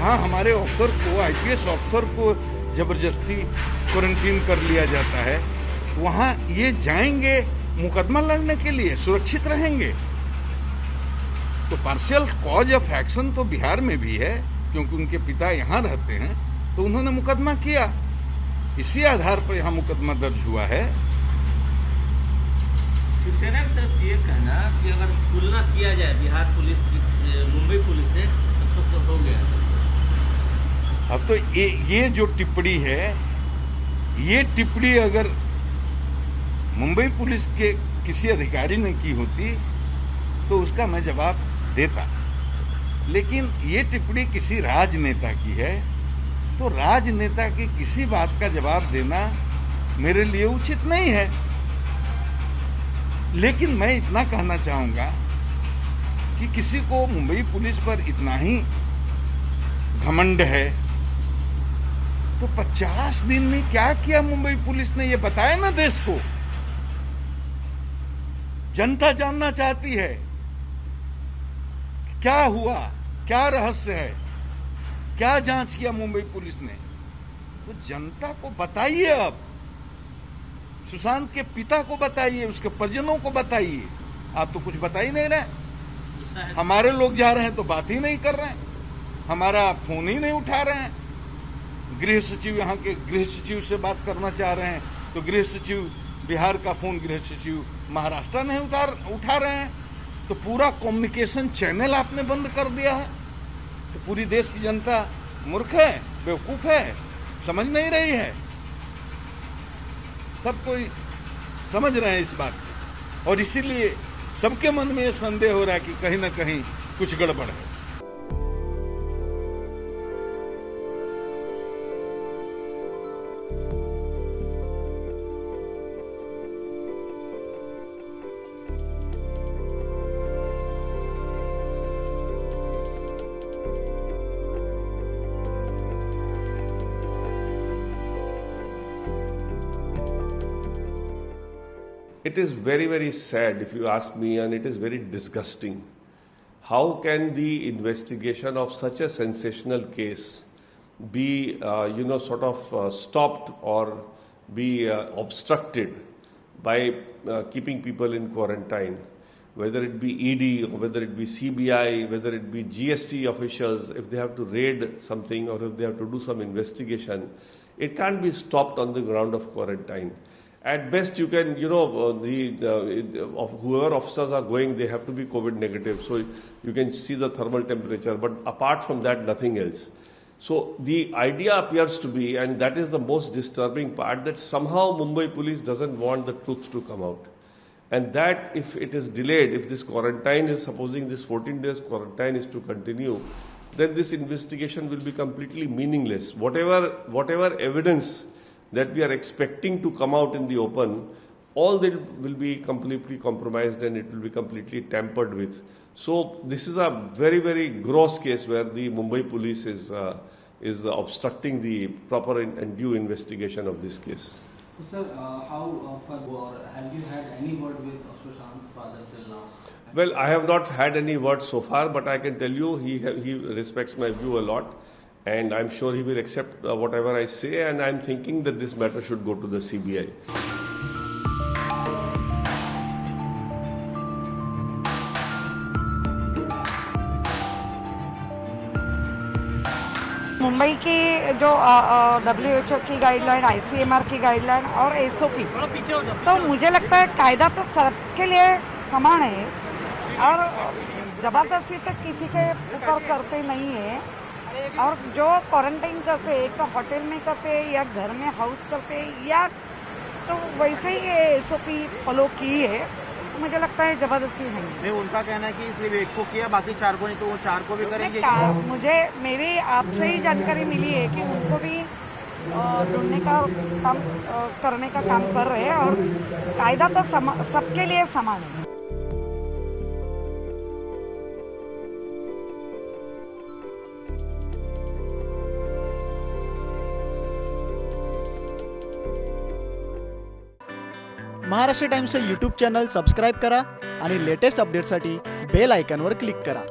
जहां हमारे ऑफिसर को, आईपीएस ऑफिसर को जबरदस्ती क्वारंटीन कर लिया जाता है, वहां ये जाएंगे मुकदमा लड़ने के लिए, सुरक्षित रहेंगे। तो पार्शियल कॉज ऑफ एक्शन तो बिहार में भी है, क्योंकि उनके पिता यहाँ रहते हैं, तो उन्होंने मुकदमा किया, इसी आधार पर यहाँ मुकदमा दर्ज हुआ है। शिवसेना की तरफ से ये कहना कि अगर तुलना किया जाए बिहार पुलिस की मुंबई पुलिस से, तो हो गया। अब तो ये जो टिप्पणी है, ये टिप्पणी अगर मुंबई पुलिस के किसी अधिकारी ने की होती तो उसका मैं जवाब देता, लेकिन ये टिप्पणी किसी राजनेता की है, तो राजनेता की किसी बात का जवाब देना मेरे लिए उचित नहीं है। लेकिन मैं इतना कहना चाहूंगा कि किसी को मुंबई पुलिस पर इतना ही घमंड है तो 50 दिन में क्या किया मुंबई पुलिस ने, ये बताया ना देश को। जनता जानना चाहती है क्या हुआ, क्या रहस्य है, क्या जांच किया मुंबई पुलिस ने, तो जनता को बताइए। अब सुशांत के पिता को बताइए, उसके परिजनों को बताइए। आप तो कुछ बता ही नहीं रहे। हमारे लोग जा रहे हैं तो बात ही नहीं कर रहे हैं, हमारा फोन ही नहीं उठा रहे हैं। गृह सचिव, यहाँ के गृह सचिव से बात करना चाह रहे हैं तो गृह सचिव बिहार का फोन गृह सचिव महाराष्ट्र नहीं उठा रहे हैं। तो पूरा कम्युनिकेशन चैनल आपने बंद कर दिया है। तो पूरी देश की जनता मूर्ख है, बेवकूफ है, समझ नहीं रही है। सब कोई समझ रहे हैं इस बात को, और इसीलिए सबके मन में ये संदेह हो रहा है कि कहीं ना कहीं कुछ गड़बड़ है। It is very, very sad if you ask me, and it is very disgusting. How can the investigation of such a sensational case be, sort of stopped or be obstructed by keeping people in quarantine? Whether it be ED, or whether it be CBI, whether it be GST officials, if they have to raid something or if they have to do some investigation, it can't be stopped on the ground of quarantine. At best, you can, whoever officers are going, they have to be COVID negative. So you can see the thermal temperature. But apart from that, nothing else. So the idea appears to be, and that is the most disturbing part, that somehow Mumbai police doesn't want the truth to come out. And that if it is delayed, if this quarantine is, supposing this 14 days quarantine is to continue, then this investigation will be completely meaningless. Whatever evidence that we are expecting to come out in the open, all that will be completely compromised and it will be completely tampered with. So this is a very, very gross case where the Mumbai police is obstructing the proper and due investigation of this case. Sir, how far, or have you had any word with Sushant's father till now? Well, I have not had any word so far, but I can tell you he respects my view a lot. And I'm sure he will accept whatever I say, and I'm thinking that this matter should go to the CBI. Mumbai की जो WHO की guideline, ICMR की guideline और SOP, तो मुझे लगता है कायदा तो सबके लिए समान है और जबरदस्ती तो किसी के ऊपर करते नहीं है। और जो क्वारंटाइन करते हैं, एक तो होटल में करते हैं या घर में हाउस करते हैं, या तो वैसे ही ये SOP फॉलो की है, तो मुझे लगता है जबरदस्ती नहीं। उनका कहना है कि सिर्फ एक को किया, बाकी 4 को नहीं, तो वो 4 को भी करेंगे। मेरी आपसे ही जानकारी मिली है कि उनको भी ढूंढने का काम, करने का काम कर रहे हैं और कायदा तो सबके लिए समान है। महाराष्ट्र टाइम्सचं यूट्यूब चॅनल सबस्क्राईब करा आणि लेटेस्ट अपडेटसाठी बेल आयकॉनवर क्लिक करा।